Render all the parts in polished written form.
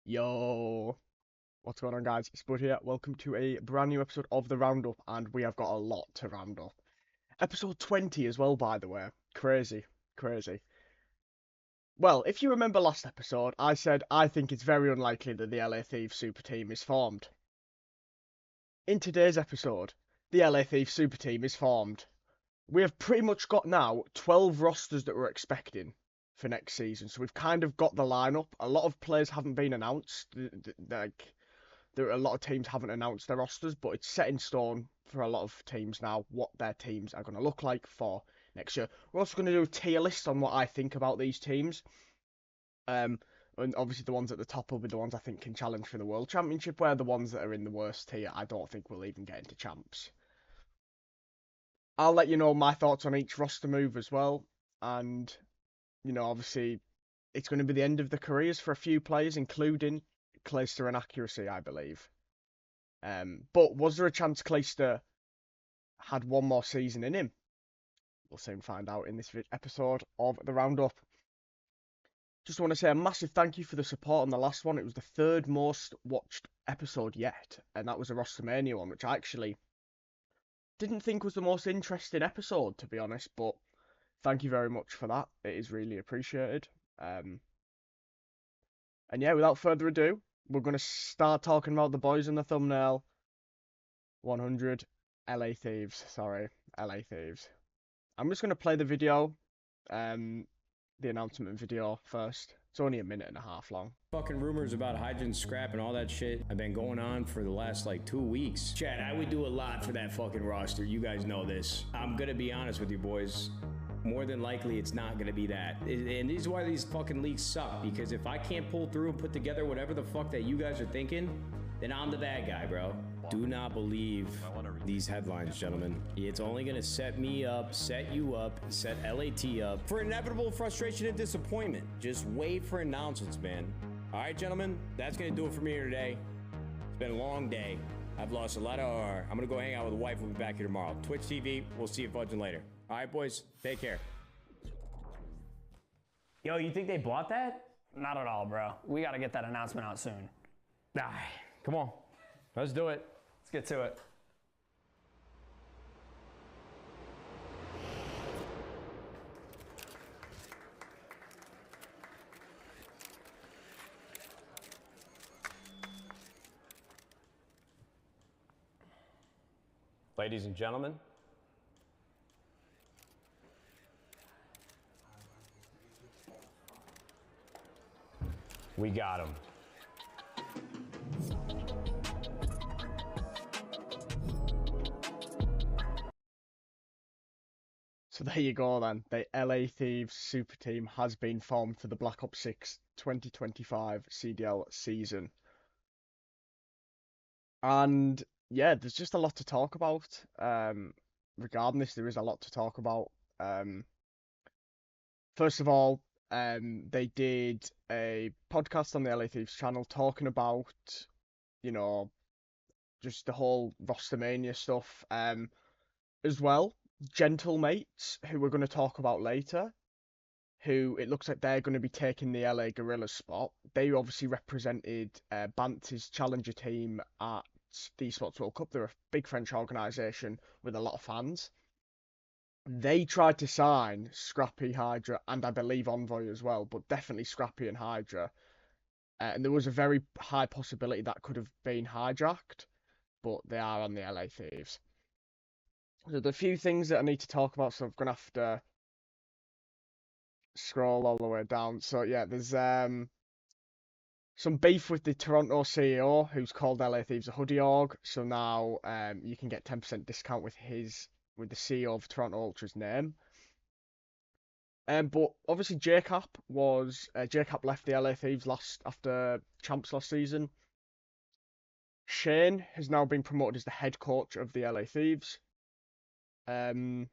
Yo, what's going on, guys? It's Bud here. Welcome to a brand new episode of the Roundup, and we have got a lot to round up. Episode 20 as well, by the way. Crazy, crazy. Well, if you remember last episode, I said I think it's very unlikely that the LA Thieves Super Team is formed. In today's episode, the LA Thieves Super Team is formed. We have pretty much got now 12 rosters that we're expecting for next season, so we've kind of got the lineup. A lot of players haven't been announced. Like, there are a lot of teams haven't announced their rosters, but it's set in stone for a lot of teams now what their teams are going to look like for next year. We're also going to do a tier list on what I think about these teams. And obviously the ones at the top will be the ones I think can challenge for the World Championship, where the ones that are in the worst tier I don't think will even get into champs. I'll let you know my thoughts on each roster move as well, and obviously it's going to be the end of the careers for a few players, including Clayster and Accuracy, I believe. But was there a chance Clayster had one more season in him? We'll soon find out in this episode of the Roundup. Just want to say a massive thank you for the support on the last one. It was the third most watched episode yet, and that was a ROSTERMANIA one, which I actually didn't think was the most interesting episode, to be honest, but thank you very much for that. It is really appreciated. And yeah, without further ado, we're going to start talking about the boys in the thumbnail. 100 LA Thieves. Sorry, LA Thieves. I'm just going to play the video, the announcement video first. It's only a minute and a half long. Fucking rumors about hydrogen scrap and all that shit have been going on for the last like 2 weeks. Chad, I would do a lot for that fucking roster. You guys know this. I'm gonna be honest with you boys. More than likely, it's not gonna be that. And this is why these fucking leaks suck, because if I can't pull through and put together whatever the fuck that you guys are thinking, then I'm the bad guy, bro. Do not believe these headlines, gentlemen. It's only gonna set me up, set you up, set LAT up for inevitable frustration and disappointment. Just wait for announcements, man. All right, gentlemen, that's gonna do it for me here today. It's been a long day. I've lost a lot of R. I'm gonna go hang out with the wife. We'll be back here tomorrow. Twitch TV, we'll see you fudging later. All right, boys, take care. Yo, you think they bought that? Not at all, bro. We got to get that announcement out soon. Nah, come on. Let's do it. Let's get to it. Ladies and gentlemen, we got him. So there you go then. The LA Thieves Super Team has been formed for the Black Ops 6 2025 CDL season. And yeah, there's just a lot to talk about. Regarding this, there is a lot to talk about. First of all, they did a podcast on the LA Thieves channel talking about, just the whole ROSTERMANIA stuff. As well, Gentlemates, who we're going to talk about later, who it looks like they're going to be taking the LA Gorillas spot. They obviously represented Bantz's Challenger team at the Esports World Cup. They're a big French organisation with a lot of fans. They tried to sign Scrappy, Hydra, and I believe Envoy as well, but definitely Scrappy and Hydra. And there was a very high possibility that could have been hijacked, but they are on the LA Thieves. So the few things that I need to talk about, so I'm going to have to scroll all the way down. So yeah, there's some beef with the Toronto CEO, who's called LA Thieves a hoodie org. So now you can get 10% discount with the CEO of Toronto Ultra's name. But obviously JCap left the LA Thieves after champs last season. Shane has now been promoted as the head coach of the LA Thieves. And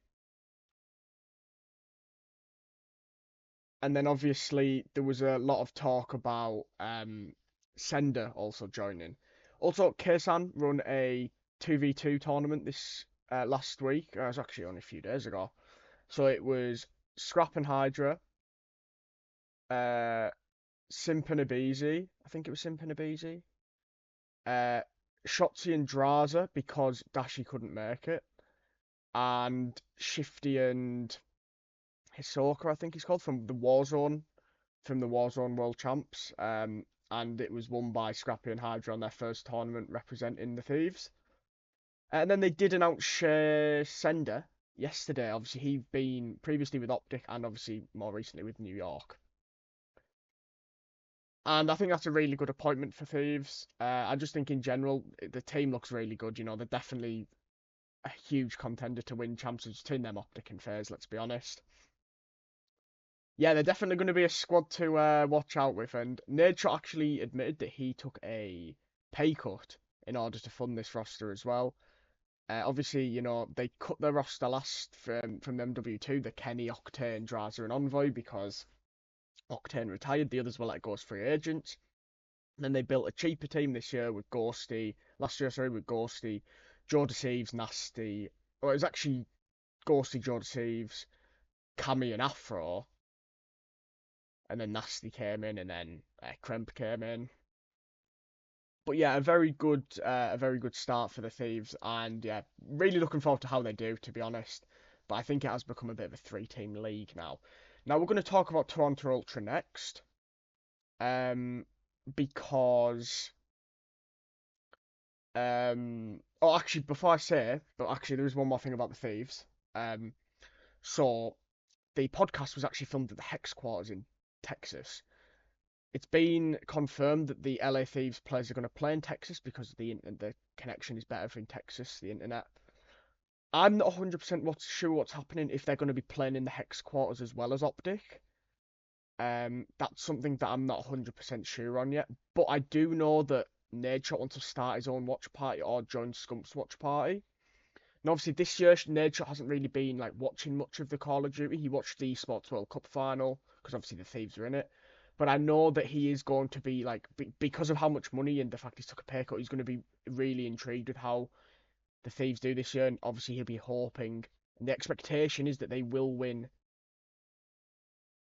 then obviously there was a lot of talk about Sender also joining. Also, Ksan run a 2v2 tournament this last week. It was actually only a few days ago. So it was Scrap and Hydra, Simpanabizi. I think it was Simpanabizi. Shotzi and Draza because Dashi couldn't make it. And Shifty and Hisoka, I think he's called, from the Warzone World Champs. And it was won by Scrappy and Hydra on their first tournament representing the Thieves. And then they did announce Sender yesterday. Obviously, he'd been previously with Optic and obviously more recently with New York. And I think that's a really good appointment for Thieves. I just think in general, the team looks really good. You know, they're definitely a huge contender to win championships between them, Optic and FaZe, let's be honest. Yeah, they're definitely going to be a squad to watch out with. And Nadeshot actually admitted that he took a pay cut in order to fund this roster as well. Obviously, you know, they cut their roster last from MW2, the Kenny, Octane, Draza, and Envoy, because Octane retired. The others were let go as free agents. And then they built a cheaper team this year with Ghosty. Last year, sorry, with Ghosty, Joe Deceives, Nasty. Well, it was actually Ghosty, Joe Deceives, Cammy, and Afro. And then Nasty came in, and then Kremp came in. But yeah, a very good start for the Thieves, and yeah, really looking forward to how they do, to be honest. But I think it has become a bit of a three-team league now. Now we're going to talk about Toronto Ultra next, because oh, actually, before I say, but actually there is one more thing about the Thieves. So the podcast was actually filmed at the Hex Quarters in Texas. It's been confirmed that the LA Thieves players are going to play in Texas because the connection is better in Texas, the internet. I'm not 100% sure what's happening if they're going to be playing in the Hex Quarters as well as Optic. That's something that I'm not 100% sure on yet. But I do know that Nadeshot wants to start his own watch party or join Scump's watch party. And obviously this year Nadeshot hasn't really been like watching much of the Call of Duty. He watched the Esports World Cup final because obviously the Thieves are in it. But I know that he is going to be like, because of how much money and the fact he's took a pay cut, he's going to be really intrigued with how the Thieves do this year. And obviously he'll be hoping, and the expectation is that they will win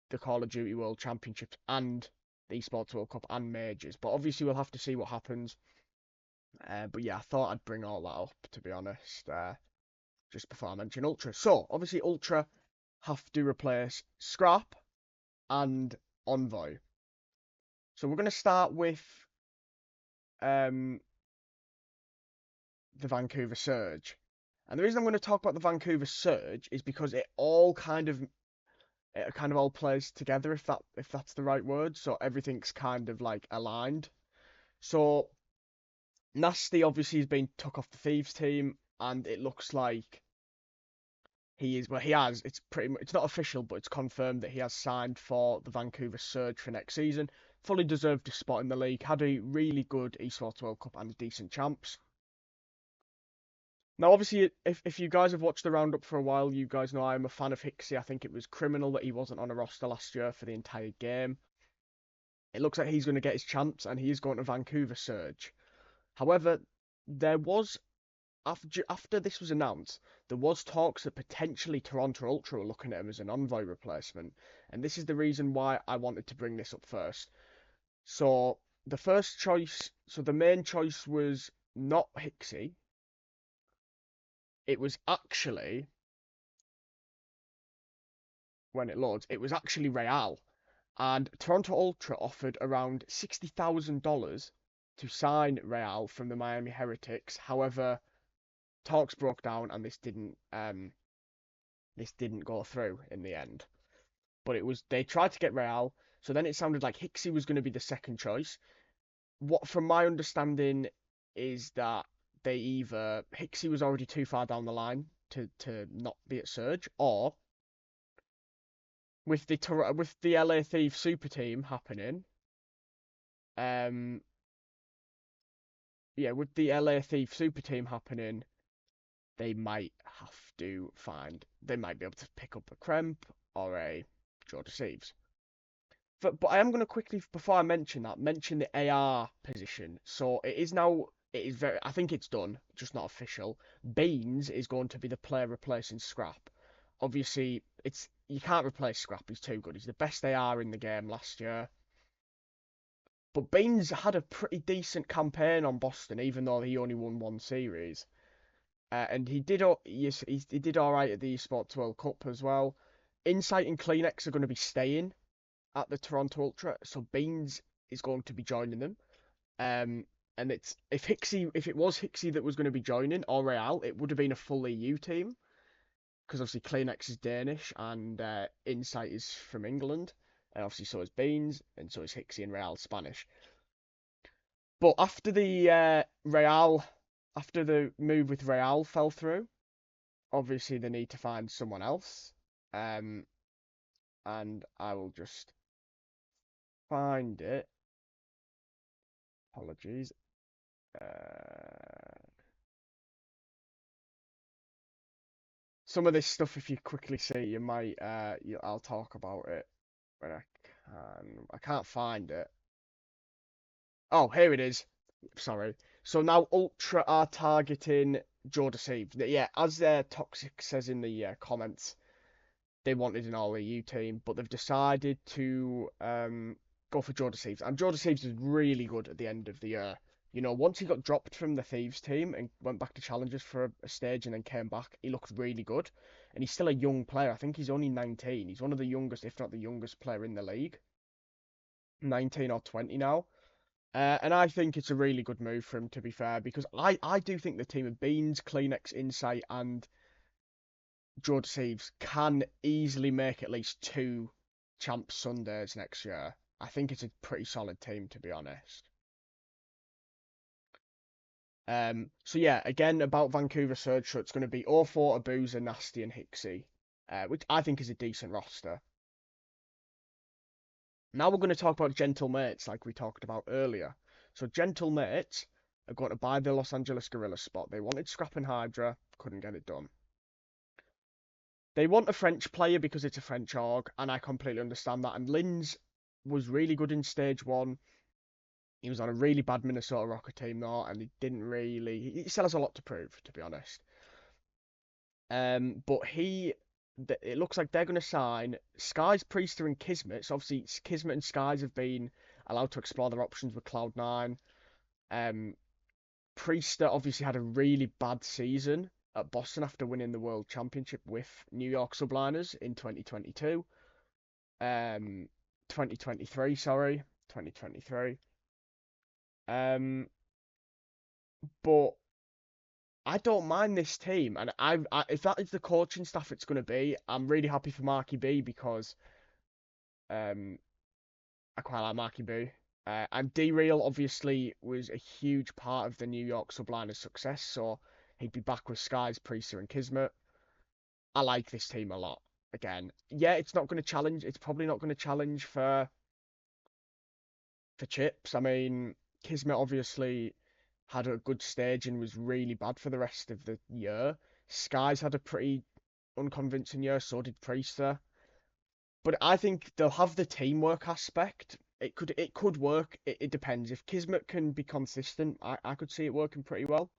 the Call of Duty World Championships and the Esports World Cup and Majors. But obviously we'll have to see what happens. But yeah, I thought I'd bring all that up, to be honest, just before I mention Ultra. So, obviously Ultra have to replace Scrap and Envoy. So we're going to start with the Vancouver Surge. And the reason I'm going to talk about the Vancouver Surge is because it kind of all plays together, if that's the right word. So everything's kind of like aligned. So Nasty obviously has been took off the Thieves team, and it looks like it's not official, but it's confirmed that he has signed for the Vancouver Surge for next season. Fully deserved a spot in the league. Had a really good Esports World Cup and a decent champs. Now, obviously, if you guys have watched the roundup for a while, you guys know I'm a fan of Hixie. I think it was criminal that he wasn't on a roster last year for the entire game. It looks like he's going to get his chance, and he is going to Vancouver Surge. However, there was, after this was announced, there was talks that potentially Toronto Ultra were looking at him as an Envoy replacement. And this is the reason why I wanted to bring this up first. So, the main choice was not Hixie. It was actually, when it loads, it was actually Real. And Toronto Ultra offered around $60,000 to sign Real from the Miami Heretics. However, talks broke down and this didn't go through in the end. But they tried to get Real, so then it sounded like Hixie was going to be the second choice. What, from my understanding, is that Hixie was already too far down the line to not be at Surge, or with the LA Thieves Superteam happening, with the LA Thieves Superteam happening, they might be able to pick up a Kremp or a Joe Deceives. But I am going to quickly, before I mention the AR position. So I think it's done, just not official. Beans is going to be the player replacing Scrap. Obviously, you can't replace Scrap, he's too good. He's the best AR in the game last year. But Beans had a pretty decent campaign on Boston, even though he only won one series. And he did yes, he did all right at the Esports World Cup as well. Insight and Kleenex are going to be staying at the Toronto Ultra, so Beans is going to be joining them. And if it was Hixie that was going to be joining, or Real, it would have been a full EU team, because obviously Kleenex is Danish and Insight is from England, and obviously so is Beans, and so is Hixie and Real Spanish. But after the move with Real fell through, obviously they need to find someone else. And I will just find it. Apologies. Some of this stuff, if you quickly see, you might. I'll talk about it when I can. I can't find it. Oh, here it is. Sorry. So now Ultra are targeting Joe Deceived. Yeah, as Toxic says in the comments, they wanted an all-EU team, but they've decided to go for Joe Deceived. And Joe Deceived was really good at the end of the year. You know, once he got dropped from the Thieves team and went back to Challengers for a stage and then came back, he looked really good. And he's still a young player. I think he's only 19. He's one of the youngest, if not the youngest player in the league. 19 or 20 now. And I think it's a really good move for him, to be fair, because I do think the team of Beans, Kleenex, Insight, and Joe Deceives can easily make at least 2 Champs Sundays next year. I think it's a pretty solid team, to be honest. So yeah, again, about Vancouver Surge, so it's going to be 04, Abuza, Nasty, and Hixie, which I think is a decent roster. Now we're going to talk about Gentlemates, like we talked about earlier. So Gentlemates are going to buy the Los Angeles Guerrillas spot. They wanted Scrap and Hydra, couldn't get it done. They want a French player because it's a French org, and I completely understand that. And Linz was really good in stage 1. He was on a really bad Minnesota ROKKR team though, and he didn't really. He still has a lot to prove, to be honest. But it looks like they're going to sign Skies, Priester, and Kismet. So obviously, Kismet and Skies have been allowed to explore their options with Cloud9. Priester obviously had a really bad season at Boston after winning the World Championship with New York Subliners in 2022. 2023, sorry. 2023. But I don't mind this team, and if that is the coaching staff it's going to be, I'm really happy for Marky B because I quite like Marky B. And D-Real obviously was a huge part of the New York Subliners' success, so he'd be back with Skies, Priester, and Kismet. I like this team a lot. Again, yeah, it's not going to challenge. It's probably not going to challenge for chips. I mean, Kismet obviously had a good stage and was really bad for the rest of the year. Skies had a pretty unconvincing year, so did Priester. But I think they'll have the teamwork aspect. It could work. It depends. If Kismet can be consistent, I could see it working pretty well.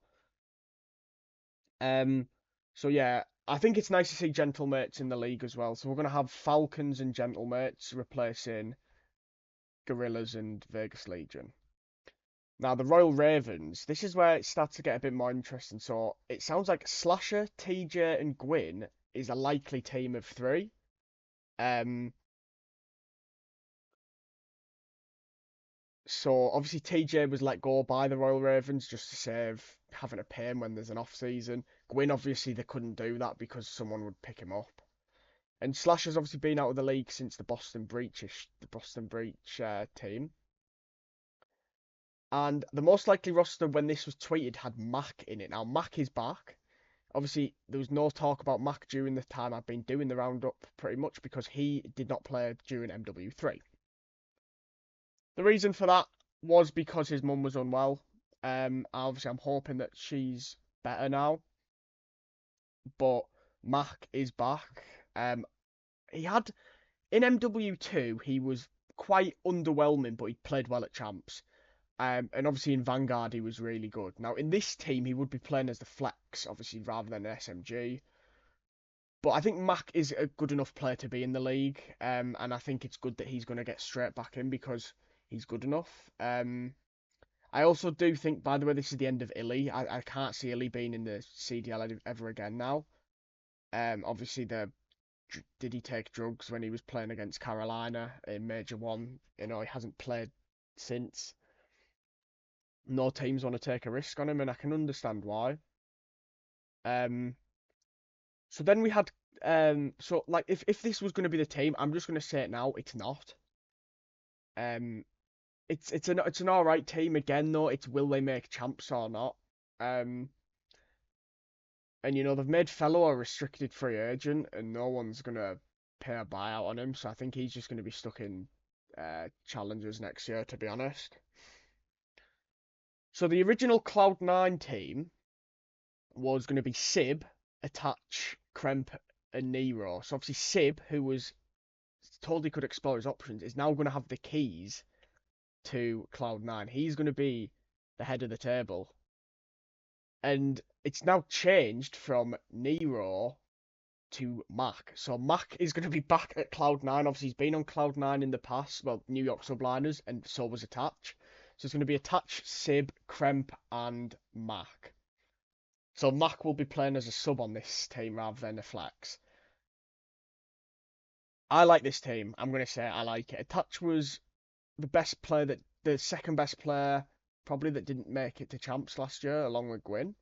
So yeah, I think it's nice to see Gentlemates in the league as well. So we're gonna have Falcons and Gentlemates replacing Gorillas and Vegas Legion. Now, the Royal Ravens, this is where it starts to get a bit more interesting. So, it sounds like Slasher, TJ, and Gwyn is a likely team of 3. So, obviously, TJ was let go by the Royal Ravens just to save having to pay him when there's an off-season. Gwyn, obviously, they couldn't do that because someone would pick him up. And Slasher's obviously been out of the league since the Boston Breach team. And the most likely roster when this was tweeted had Mack in it. Now, Mack is back. Obviously, there was no talk about Mack during the time I've been doing the roundup pretty much because he did not play during MW3. The reason for that was because his mum was unwell. Obviously, I'm hoping that she's better now. But Mack is back. He had, in MW2, he was quite underwhelming, but he played well at Champs. And obviously in Vanguard, he was really good. Now, in this team, he would be playing as the flex, obviously, rather than SMG. But I think Mack is a good enough player to be in the league. And I think it's good that he's going to get straight back in because he's good enough. I also do think, by the way, this is the end of Illy. I can't see Illy being in the CDL ever again now. Obviously, did he take drugs when he was playing against Carolina in Major 1? You know, he hasn't played since. No teams want to take a risk on him, and I can understand why. So then we had, so like, if this was going to be the team, I'm just going to say it now, it's not. It's an all right team again though. It's will they make champs or not? And you know they've made Fellow a restricted free agent, and no one's gonna pay a buyout on him. So I think he's just gonna be stuck in challengers next year, to be honest. So the original Cloud9 team was going to be Sib, Attach, Kremp, and Nero. So obviously Sib, who was told he could explore his options, is now going to have the keys to Cloud9. He's going to be the head of the table. And it's now changed from Nero to Mack. So Mack is going to be back at Cloud9. Obviously, he's been on Cloud9 in the past. Well, New York Subliners, and so was Attach. So it's going to be Attach, Sib, Kremp, and Mack. So Mack will be playing as a sub on this team rather than a flex. I like this team. I'm going to say I like it. Attach was the second best player probably that didn't make it to champs last year, along with Gwyn.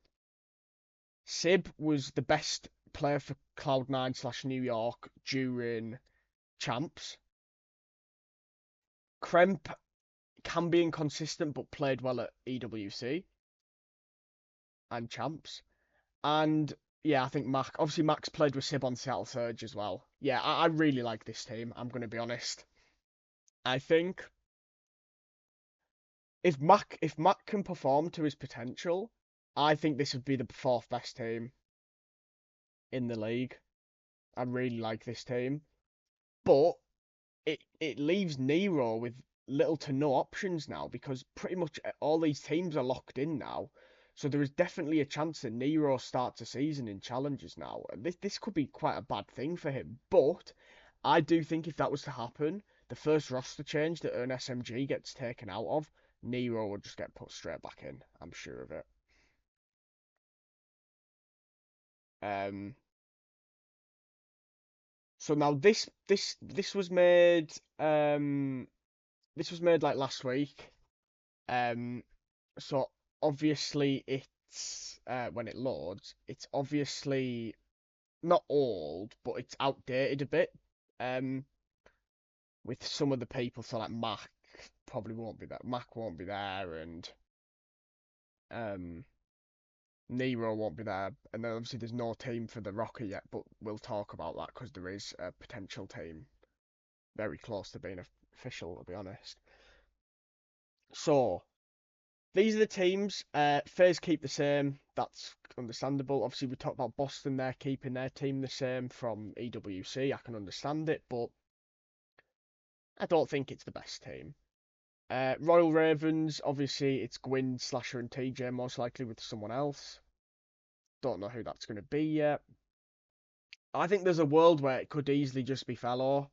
Sib was the best player for Cloud9 / New York during champs. Kremp can be inconsistent, but played well at EWC and champs. And yeah, I think Mack. Obviously, Mack's played with Sib on Seattle Surge as well. Yeah, I really like this team. I'm going to be honest. I think if Mack can perform to his potential, I think this would be the fourth best team in the league. I really like this team, but it leaves Nero with little to no options now because pretty much all these teams are locked in now. So there is definitely a chance that Nero starts a season in challenges now. And this could be quite a bad thing for him. But I do think if that was to happen, the first roster change that an SMG gets taken out of, Nero will just get put straight back in. I'm sure of it. So now this was made like last week. So obviously it's when it loads, it's obviously not old, but it's outdated a bit. With some of the people, so like Mack probably won't be there. Mack won't be there, and Nero won't be there, and then obviously there's no team for the ROKKR yet, but we'll talk about that because there is a potential team very close to being official, to be honest. So these are the teams. FaZe keep the same. That's understandable. Obviously, we talked about Boston. They're keeping their team the same from EWC. I can understand it, but I don't think it's the best team. Royal Ravens, obviously, it's Gwyn, Slasher, and TJ, most likely with someone else. Don't know who that's going to be yet. I think there's a world where it could easily just be Fellow.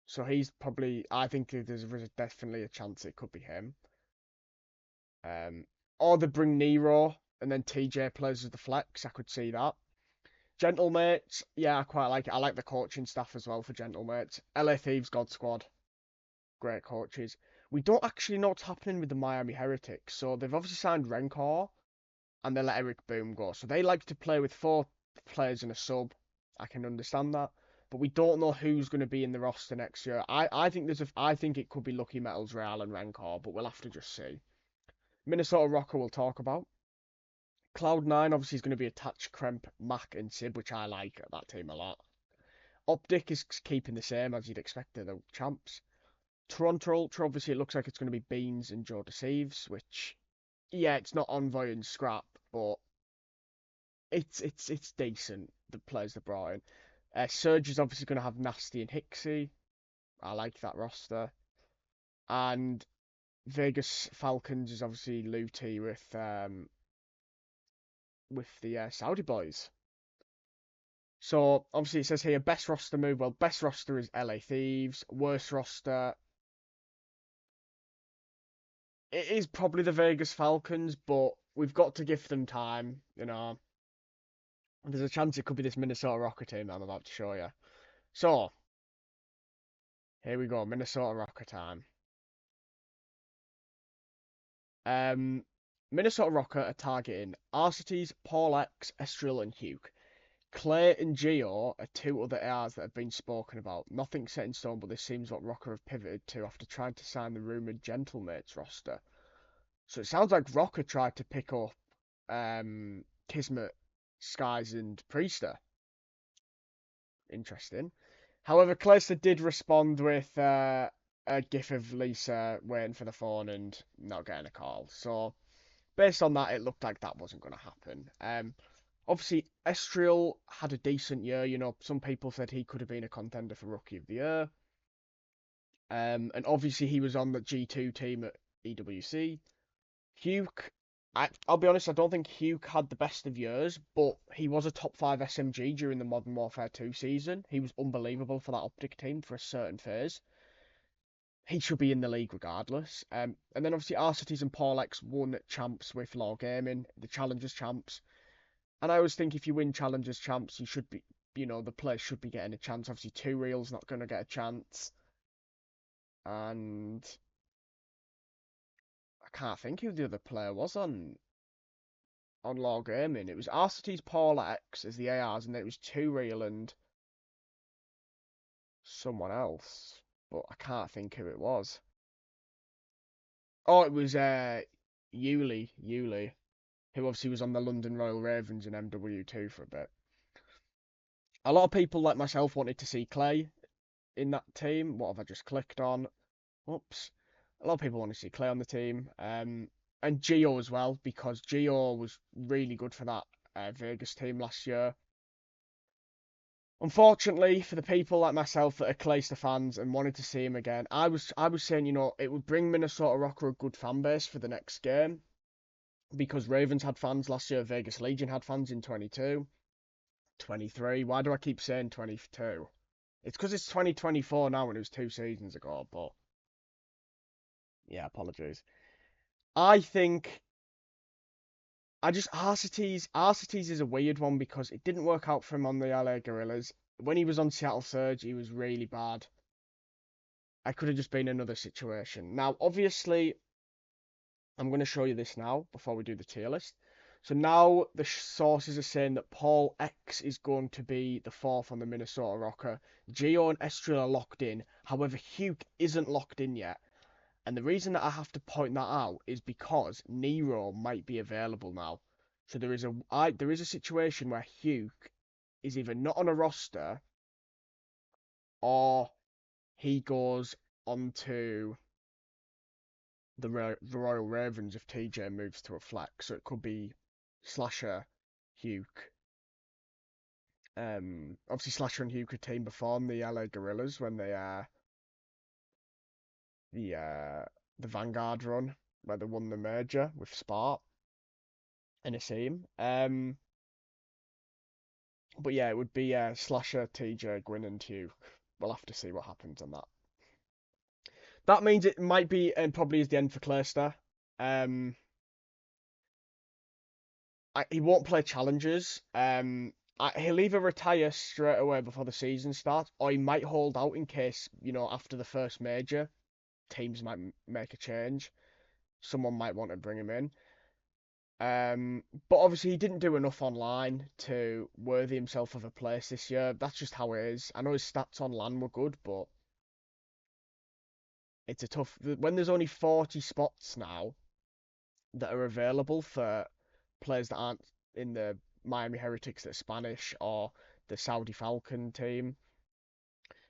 So he's probably, I think there's definitely a chance it could be him. Or they bring Nero and then TJ plays as the flex. I could see that. Gentlemates, yeah, I quite like it. I like the coaching staff as well for Gentlemates. LA Thieves, God Squad, great coaches. We don't actually know what's happening with the Miami Heretics. So they've obviously signed ROKKR and they let Eric Boom go. So they like to play with 4 players and a sub. I can understand that. But we don't know who's going to be in the roster next year. I think it could be Lucky Metals, Real, and ROKKR, but we'll have to just see. Minnesota ROKKR we'll talk about. Cloud9 obviously is going to be Attach, Kremp, Mack, and Sib, which I like that team a lot. Optic is keeping the same as you'd expect of the champs. Toronto Ultra, obviously it looks like it's going to be Beans and Joe Deceives, which, yeah, it's not Envoy and Scrap, but it's decent, the players they brought in. Surge is obviously going to have Nasty and Hixie. I like that roster. And Vegas Falcons is obviously Looty with the Saudi boys. So obviously it says here best roster move. Well, best roster is LA Thieves. Worst roster, it is probably the Vegas Falcons, but we've got to give them time, you know. There's a chance it could be this Minnesota ROKKR team that I'm about to show you. So, here we go, Minnesota ROKKR time. Minnesota ROKKR are targeting Arcites, Paul X, Estril, and Hugh. Clay and Gio are two other ARs that have been spoken about. Nothing set in stone, but this seems what ROKKR have pivoted to after trying to sign the rumoured Gentlemates roster. So it sounds like ROKKR tried to pick up Kismet, Skies, and Priester. Interesting. However, Clayster did respond with a gif of Lisa waiting for the phone and not getting a call. So based on that, it looked like that wasn't going to happen. Obviously, Estril had a decent year. You know, some people said he could have been a contender for Rookie of the Year. And obviously, he was on the G2 team at EWC. Hugh, I'll be honest, I don't think Hugh had the best of years, but he was a top 5 SMG during the Modern Warfare 2 season. He was unbelievable for that Optic team for a certain phase. He should be in the league regardless. And then obviously Arcites and Paul X won champs with Law Gaming, the Challengers champs. And I always think if you win Challengers champs, you should be, you know, the players should be getting a chance. Obviously, 2 Real's not going to get a chance. And I can't think who the other player was on Law Gaming. It was Arcites, Paul X as the ARs, and then it was 2 Real and someone else. But I can't think who it was. Oh, it was Yuli, who obviously was on the London Royal Ravens in MW2 for a bit. A lot of people like myself wanted to see Clay in that team. What have I just clicked on? Oops. A lot of people want to see Clay on the team. And Gio as well, because Gio was really good for that Vegas team last year. Unfortunately, for the people like myself that are Clayster fans and wanted to see him again, I was saying, you know, it would bring Minnesota ROKKR a good fan base for the next game. Because Ravens had fans last year, Vegas Legion had fans in 22, 23. Why do I keep saying 22? It's because it's 2024 now and it was 2 seasons ago, but yeah, apologies. I think Arcites is a weird one because it didn't work out for him on the LA Gorillas. When he was on Seattle Surge, he was really bad. I could have just been another situation. Now, obviously, I'm going to show you this now before we do the tier list. So now the sources are saying that Paul X is going to be the 4th on the Minnesota ROKKR. Gio and Estril are locked in. However, Hugh isn't locked in yet. And the reason that I have to point that out is because Nero might be available now. So there is a situation where Hugh is either not on a roster or he goes onto the Royal Ravens if TJ moves to a flex. So it could be Slasher, Hugh. Obviously Slasher and Hugh could team before on the LA Gorillas when they the Vanguard run where they won the merger with Spark and Asim. But yeah, it would be Slasher, TJ, Gwyn, and Hugh. We'll have to see what happens on that. That means it might be and probably is the end for Clayster. He won't play challenges. He'll either retire straight away before the season starts, or he might hold out in case, you know, after the first major, teams might make a change. Someone might want to bring him in. But obviously he didn't do enough online to worthy himself of a place this year. That's just how it is. I know his stats on LAN were good, but it's a tough... When there's only 40 spots now that are available for players that aren't in the Miami Heretics that are Spanish or the Saudi Falcon team,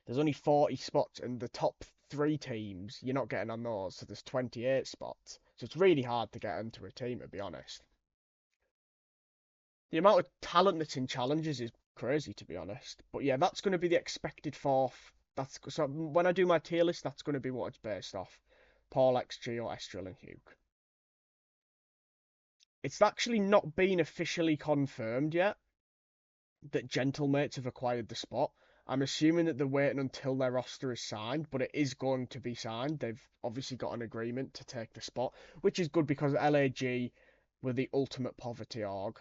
there's only 40 spots, and the top 3 teams, you're not getting on those, so there's 28 spots. So it's really hard to get into a team, to be honest. The amount of talent that's in challenges is crazy, to be honest. But yeah, that's going to be the expected 4th. So when I do my tier list, that's going to be what it's based off. Paul X, Gio, Estril, and Hugh. It's actually not been officially confirmed yet that Gentlemates have acquired the spot. I'm assuming that they're waiting until their roster is signed, but it is going to be signed. They've obviously got an agreement to take the spot, which is good because LAG were the ultimate poverty org.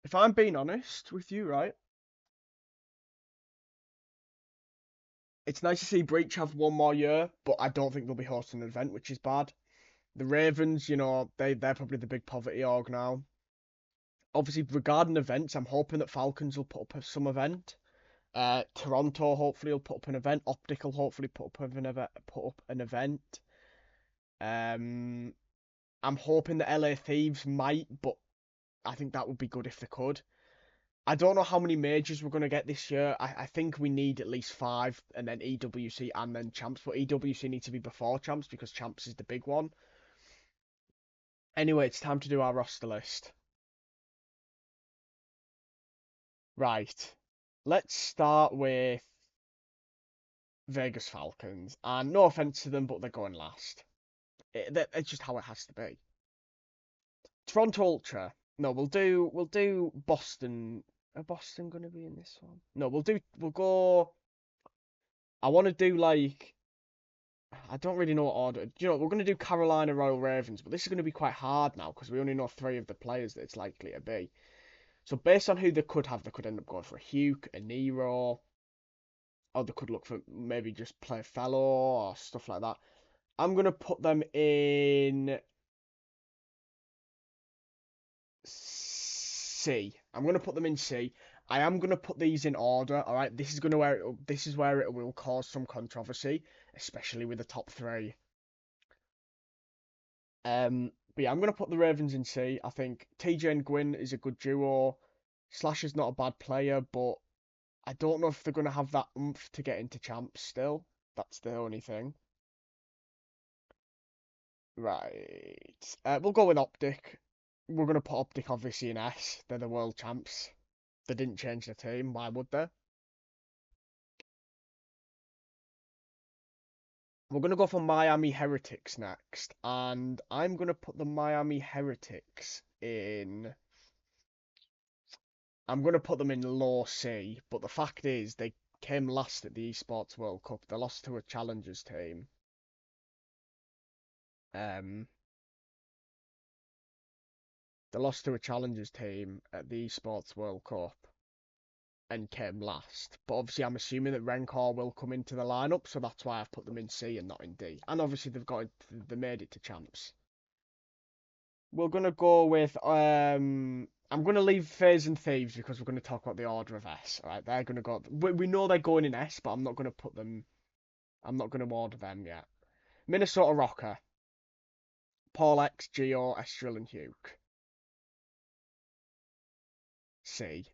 If I'm being honest with you, right? It's nice to see Breach have one more year, but I don't think they'll be hosting an event, which is bad. The Ravens, you know, they're probably the big poverty org now. Obviously, regarding events, I'm hoping that Falcons will put up some event. Toronto hopefully will put up an event. Optic will hopefully put up an event. I'm hoping the LA Thieves might, but I think that would be good if they could. I don't know how many majors we're going to get this year. I think we need at least 5, and then EWC and then Champs. But EWC needs to be before Champs because Champs is the big one. Anyway, it's time to do our roster list. Right. Let's start with Vegas Falcons. And no offense to them, but they're going last. It's just how it has to be. Toronto Ultra. No, we'll do Boston. Are Boston going to be in this one? No, we'll go. I want to do like. I don't really know what order. You know, we're going to do Carolina Royal Ravens, but this is going to be quite hard now because we only know 3 of the players that it's likely to be. So based on who they could have, they could end up going for a Hugh, a Nero, or they could look for maybe just play fellow or stuff like that. I'm going to put them in C. I'm going to put them in C. I am going to put these in order, all right? This is where it will cause some controversy, especially with the top 3. But yeah, I'm going to put the Ravens in C. I think TJ and Gwyn is a good duo. Slash is not a bad player, but I don't know if they're going to have that oomph to get into champs still. That's the only thing. Right. We'll go with Optic. We're going to put Optic obviously in S. They're the world champs. They didn't change the team. Why would they? We're going to go for Miami Heretics next. And I'm going to put the Miami Heretics in. I'm going to put them in low C. But the fact is, they came last at the Esports World Cup. They lost to a Challengers team. They lost to a Challengers team at the Esports World Cup and came last. But obviously, I'm assuming that ROKKR will come into the lineup, so that's why I've put them in C and not in D. And obviously, they made it to champs. We're gonna go with I'm gonna leave FaZe and Thieves because we're gonna talk about the order of S. All right, they're gonna go. We know they're going in S, but I'm not gonna put them. I'm not gonna order them yet. Minnesota ROKKR. Paul X, Geo, Estrel, and Hugh. C.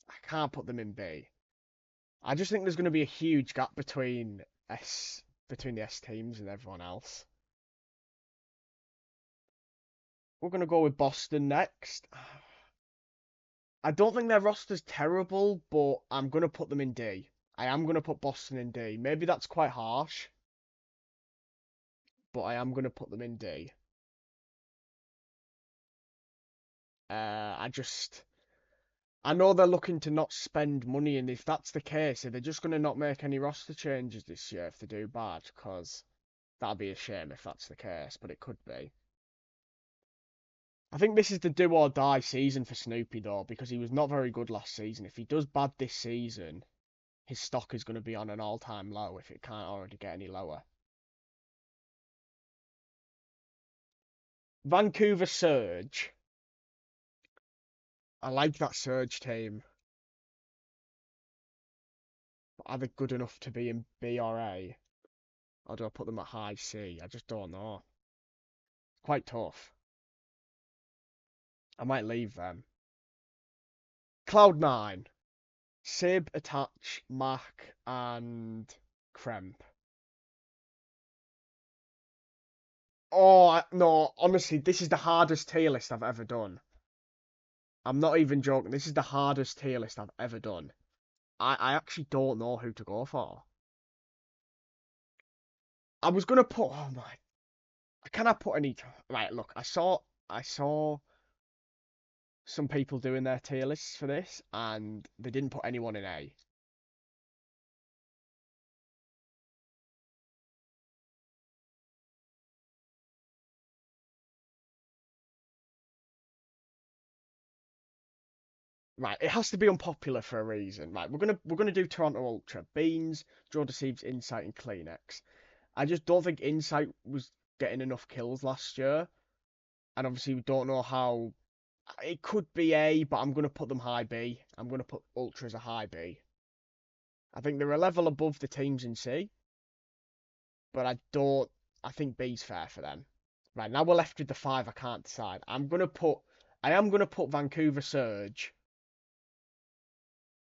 I can't put them in B. I just think there's going to be a huge gap between the S teams and everyone else. We're going to go with Boston next. I don't think their roster's terrible, but I'm going to put them in D. I am going to put Boston in D. Maybe that's quite harsh, but I am going to put them in D. I know they're looking to not spend money, and if that's the case, they're just going to not make any roster changes this year if they do bad, because that'd be a shame if that's the case, but it could be. I think this is the do or die season for Snoopy, though, because he was not very good last season. If he does bad this season, his stock is going to be on an all-time low if it can't already get any lower. Vancouver Surge. I like that Surge team. But are they good enough to be in B or A? Or do I put them at high C? I just don't know. It's quite tough. I might leave them. Cloud9. Sib, Attach, Mack, and Kremp. Oh, no, honestly, this is the hardest tier list I've ever done. I'm not even joking. This is the hardest tier list I've ever done. I actually don't know who to go for. I was going to put... Oh, my... Can I put any... Right, look, I saw some people doing their tier lists for this, and they didn't put anyone in A. Right, it has to be unpopular for a reason. Right, we're gonna do Toronto Ultra, Beans, Draw Deceives, Insight, and Kleenex. I just don't think Insight was getting enough kills last year, and obviously we don't know how. It could be A, but I'm gonna put them high B. I'm gonna put Ultra as a high B. I think they're a level above the teams in C, but I don't. I think B's fair for them. Right, now we're left with the 5. I can't decide. I am gonna put Vancouver Surge.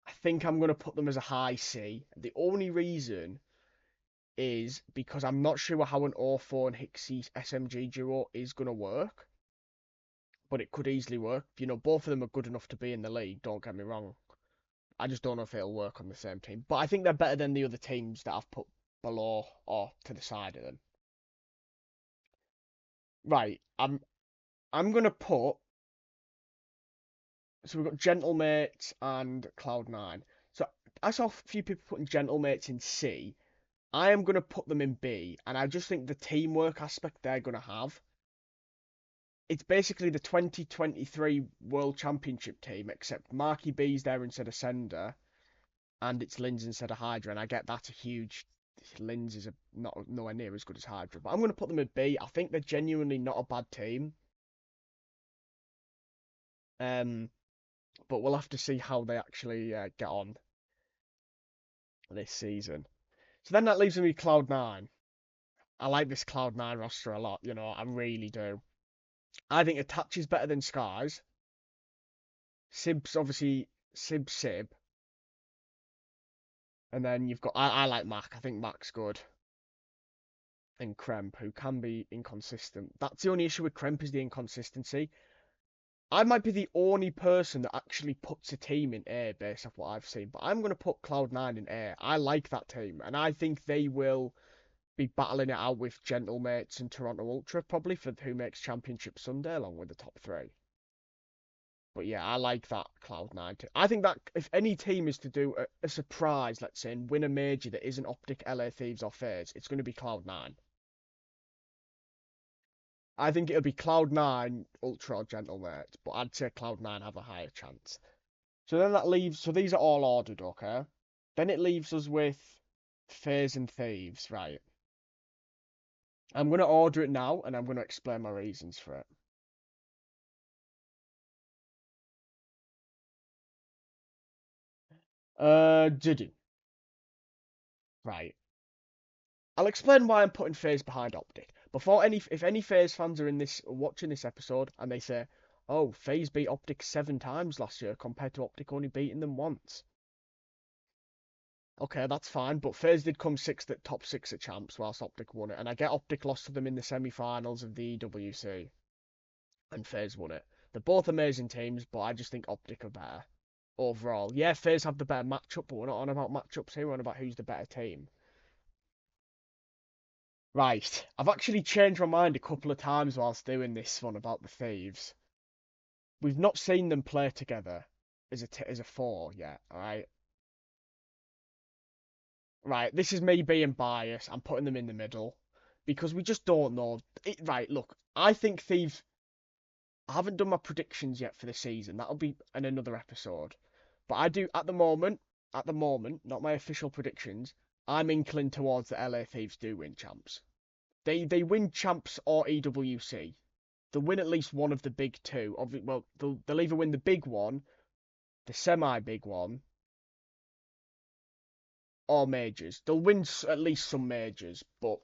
I think I'm going to put them as a high C. The only reason is because I'm not sure how an Orpho and Hixie SMG duo is going to work. But it could easily work. You know, both of them are good enough to be in the league, don't get me wrong. I just don't know if it'll work on the same team. But I think they're better than the other teams that I've put below or to the side of them. Right, I'm going to put... So we've got Gentlemates and Cloud9. So I saw a few people putting Gentlemates in C. I am going to put them in B, and I just think the teamwork aspect they're going to have. It's basically the 2023 World Championship team, except Marky B's there instead of Sender, and it's Linz instead of Hydra, and I get that's a huge... Linz is not nowhere near as good as Hydra, but I'm going to put them in B. I think they're genuinely not a bad team. But we'll have to see how they actually get on this season. So then that leaves me with Cloud9. I like this Cloud9 roster a lot, you know, I really do. I think Attach is better than Skies. Sib's obviously Sib. And then you've got, I like Mack. I think Mack's good. And Kremp, who can be inconsistent. That's the only issue with Kremp is the inconsistency. I might be the only person that actually puts a team in A based off what I've seen. But I'm going to put Cloud9 in A. I like that team. And I think they will be battling it out with Gentlemates and Toronto Ultra, probably, for who makes Championship Sunday, along with the top 3. But yeah, I like that Cloud9 team. I think that if any team is to do a surprise, let's say, and win a major that isn't Optic, LA Thieves, or FaZe, it's going to be Cloud9. I think it'll be Cloud9, Ultra, or Gentlemates, but I'd say Cloud9 have a higher chance. So then that leaves, so these are all ordered, okay? Then it leaves us with FaZe and Thieves, right? I'm going to order it now, and I'm going to explain my reasons for it. Did you? Right. I'll explain why I'm putting FaZe behind Optic. If any FaZe fans are in this watching this episode and they say, "Oh, FaZe beat Optic 7 times last year compared to Optic only beating them once." Okay, that's fine, but FaZe did come top 6 at champs whilst Optic won it, and I get Optic lost to them in the semi-finals of the EWC, and FaZe won it. They're both amazing teams, but I just think Optic are better overall. Yeah, FaZe have the better matchup, but we're not on about matchups here. We're on about who's the better team. Right, I've actually changed my mind a couple of times whilst doing this one about the Thieves. We've not seen them play together as a 4 yet, alright? Right, this is me being biased. I'm putting them in the middle because we just don't know. Right, look, I think Thieves... I haven't done my predictions yet for the season. That'll be in another episode. But I do, at the moment, not my official predictions, I'm inclined towards the LA Thieves do win champs. They win champs or EWC. They'll win at least one of the big 2. Well, they'll either win the big one, the semi-big one, or majors. They'll win at least some majors, but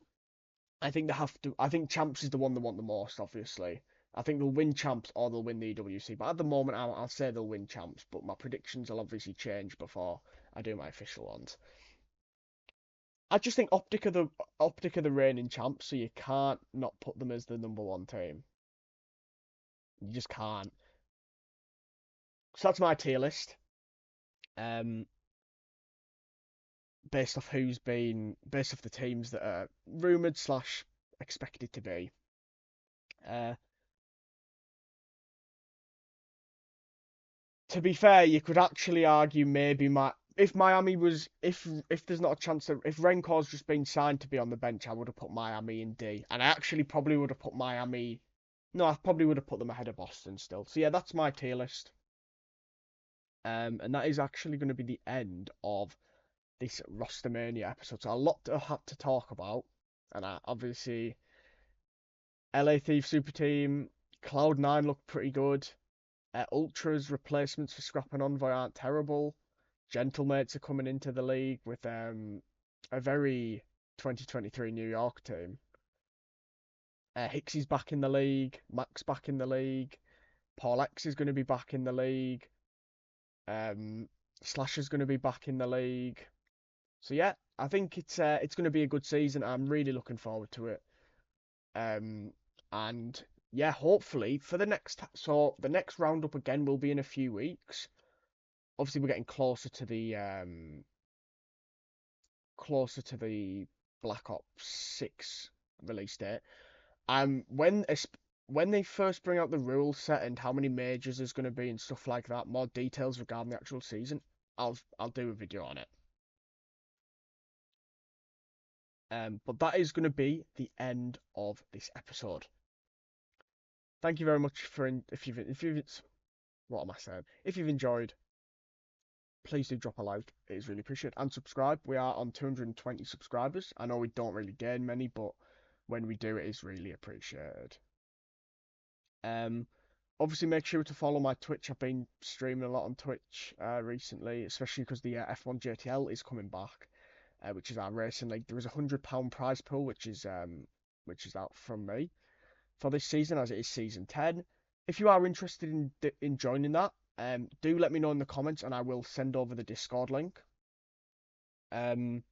I think they have to. I think champs is the one they want the most, obviously. I think they'll win champs or they'll win the EWC. But at the moment, I'll say they'll win champs. But my predictions will obviously change before I do my official ones. I just think Optic are the reigning champs, so you can't not put them as the #1 team. You just can't. So that's my tier list. Based off the teams that are rumoured / expected to be. to be fair, you could actually argue maybe if Miami was if there's not a chance that if Renkor's just been signed to be on the bench, I would have put Miami in D, and I actually probably would have put Miami. No, I probably would have put them ahead of Boston still. So yeah, that's my tier list. And that is actually going to be the end of this RosterMania episode. So a lot to have to talk about, and obviously LA Thieves Superteam, Cloud9 look pretty good. Ultra's replacements for Scrap and Envoy aren't terrible. Gentlemates are coming into the league with a very 2023 New York team. Hicksy's back in the league. Mack's back in the league. Paul X is going to be back in the league. Slasher's going to be back in the league. So yeah, I think it's going to be a good season. I'm really looking forward to it. And yeah, hopefully for the next roundup again will be in a few weeks. Obviously, we're getting closer to the Black Ops 6 release date. When they first bring out the rule set and how many majors there's going to be and stuff like that, more details regarding the actual season, I'll do a video on it. But that is going to be the end of this episode. Thank you very much if you've enjoyed, please do drop a like. It is really appreciated. And subscribe. We are on 220 subscribers. I know we don't really gain many, but when we do, it is really appreciated. Obviously make sure to follow my Twitch. I've been streaming a lot on Twitch recently, especially because the F1 JTL is coming back, which is our racing league. There is a £100 prize pool, which is out from me for this season, as it is season 10. If you are interested in joining that, do let me know in the comments, and I will send over the Discord link. And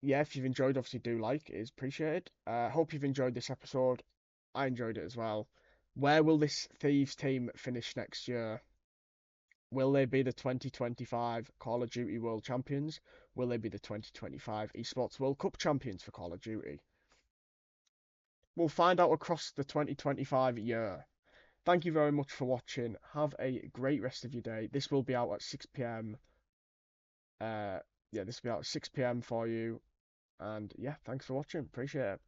yeah, if you've enjoyed, obviously do like. It is appreciated. Hope you've enjoyed this episode. I enjoyed it as well. Where will this Thieves team finish next year? Will they be the 2025 Call of Duty World Champions? Will they be the 2025 Esports World Cup champions for Call of Duty? We'll find out across the 2025 year. Thank you very much for watching. Have a great rest of your day. This will be out at 6 p.m. Yeah, this will be out at 6 p.m. for you. And yeah, thanks for watching. Appreciate it.